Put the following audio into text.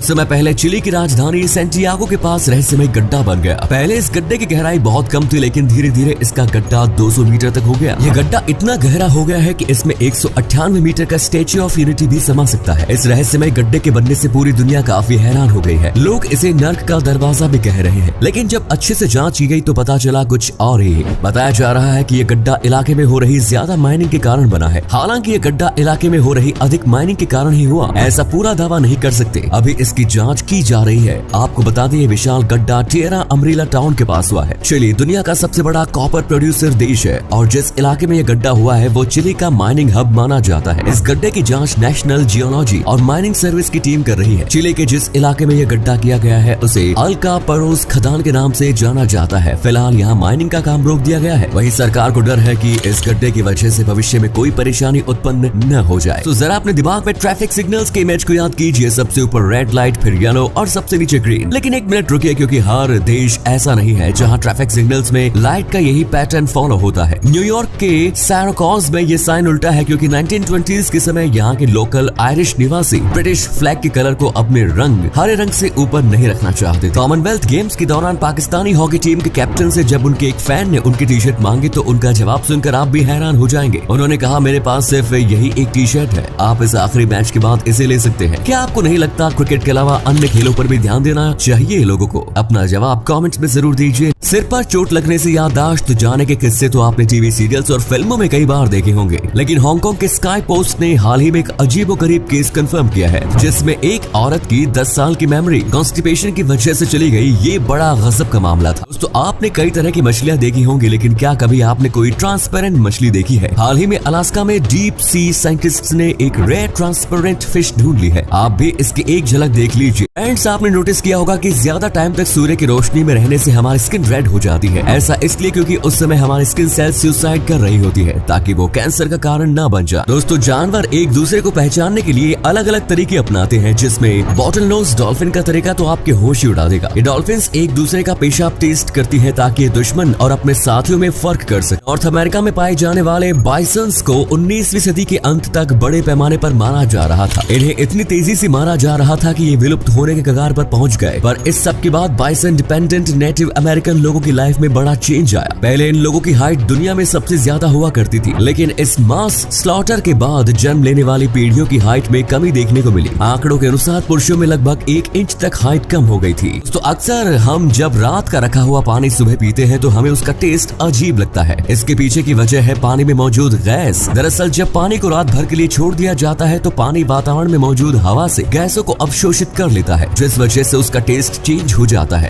समय पहले चिली की राजधानी सैंटियागो के पास रहस्यमय गड्ढा बन गया। पहले इस गड्ढे की गहराई बहुत कम थी, लेकिन धीरे धीरे इसका गड्ढा 200 मीटर तक हो गया। यह गड्ढा इतना गहरा हो गया है कि इसमें 198 मीटर का स्टैच्यू ऑफ यूनिटी भी समा सकता है। इस रहस्यमय गड्ढे के बनने से पूरी दुनिया काफी हैरान हो गई है। लोग इसे नर्क का दरवाजा भी कह रहे हैं, लेकिन जब अच्छे से जांच की गई तो पता चला कुछ और ही। बताया जा रहा है कि यह गड्ढा इलाके में हो रही ज्यादा माइनिंग के कारण बना है। हालांकि यह गड्ढा इलाके में हो रही अधिक माइनिंग के कारण ही हुआ, ऐसा पूरा दावा नहीं कर सकते। अभी इसकी जांच की जा रही है। आपको बता दें, विशाल गड्ढा टिएरा अमरीला टाउन के पास हुआ है। चिली दुनिया का सबसे बड़ा कॉपर प्रोड्यूसर देश है और जिस इलाके में यह गड्ढा हुआ है वो चिली का माइनिंग हब माना जाता है। इस गड्ढे की जांच नेशनल जियोलॉजी और माइनिंग सर्विस की टीम कर रही है। चिली के जिस इलाके में यह गड्ढा किया गया है उसे अल्का परोस खदान के नाम से जाना जाता है। फिलहाल यहाँ माइनिंग का काम रोक दिया गया है। वहीं सरकार को डर है कि इस गड्ढे की वजह से भविष्य में कोई परेशानी उत्पन्न न हो जाए। तो जरा अपने दिमाग में ट्रैफिक सिग्नल्स के इमेज को याद कीजिए। सबसे ऊपर रेड लाइट, फिर येलो और सबसे नीचे ग्रीन। लेकिन एक मिनट रुकिए, क्योंकि हर देश ऐसा नहीं है जहाँ ट्रैफिक सिग्नल्स में लाइट का यही पैटर्न फॉलो होता है। न्यूयॉर्क के सैरोकॉज में ये साइन उल्टा है, क्योंकि 1920s के समय यहाँ के लोकल आयरिश निवासी ब्रिटिश फ्लैग के कलर को अपने रंग हरे रंग से ऊपर नहीं रखना चाहते। कॉमनवेल्थ गेम्स के दौरान पाकिस्तानी हॉकी टीम के कैप्टन से जब उनके एक फैन ने उनकी टी शर्ट मांगी तो उनका जवाब सुनकर आप भी हैरान हो जाएंगे। उन्होंने कहा, मेरे पास सिर्फ यही एक टी शर्ट है, आप इस आखिरी मैच के बाद इसे ले सकते हैं। क्या आपको नहीं लगता क्रिकेट के अलावा अन्य खेलों पर भी ध्यान देना चाहिए लोगों को? अपना जवाब कमेंट्स में जरूर दीजिए। सिर पर चोट लगने से याददाश्त जाने के किस्से तो आपने टीवी सीरियल्स और फिल्मों में कई बार देखे होंगे, लेकिन हांगकांग के स्काई पोस्ट ने हाल ही में एक अजीबोगरीब केस कंफर्म किया है, जिसमें एक औरत की 10 साल की मेमोरी कॉन्स्टिपेशन की वजह से चली गई। ये बड़ा गजब का मामला था। दोस्तों, आपने कई तरह की मछलियां देखी होंगी, लेकिन क्या कभी आपने कोई ट्रांसपेरेंट मछली देखी है? हाल ही में अलास्का में डीप सी साइंटिस्ट्स ने एक रेयर ट्रांसपेरेंट फिश ढूंढ ली है। आप भी इसकी एक झलक देख लीजिए। फ्रेंड्स, आपने नोटिस किया होगा कि ज्यादा टाइम तक सूर्य की रोशनी में रहने से हमारी स्किन रेड हो जाती है। ऐसा इसलिए क्योंकि उस समय हमारी स्किन सेल सुसाइड कर रही होती है ताकि वो कैंसर का कारण न बन जाए। दोस्तों, जानवर एक दूसरे को पहचानने के लिए अलग अलग तरीके अपनाते हैं, जिसमें बॉटल नोज डॉल्फिन का तरीका तो आपके होश ही उड़ा देगा। ये डॉल्फिन्स एक दूसरे का पेशाब टेस्ट करती है ताकि दुश्मन और अपने साथियों में फर्क कर सके। नॉर्थ अमेरिका में पाए जाने वाले बाइसन्स को 19वीं सदी के अंत तक बड़े पैमाने पर मारा जा रहा था। इन्हें इतनी तेजी से मारा जा रहा था कि ये विलुप्त होने के कगार पर पहुंच गए। पर इस सब के बाद बाइसन डिपेंडेंट नेटिव अमेरिकन लोगों की लाइफ में बड़ा चेंज आया। पहले इन लोगों की हाइट दुनिया में सबसे ज्यादा हुआ करती थी, लेकिन इस मास स्लॉटर के बाद जन्म लेने वाली पीढ़ियों की हाइट में कमी देखने को मिली। आंकड़ों के अनुसार पुरुषों में लगभग 1 इंच तक हाइट कम हो गई थी। तो अक्सर हम जब रात का रखा हुआ पानी सुबह पीते हैं तो हमें उसका टेस्ट अजीब लगता है। इसके पीछे की वजह है पानी में मौजूद गैस। दरअसल जब पानी को रात भर के लिए छोड़ दिया जाता है तो पानी वातावरण में मौजूद हवा से गैसों को अवशोषित कर लेता है, जिस वजह से उसका टेस्ट चेंज हो जाता है।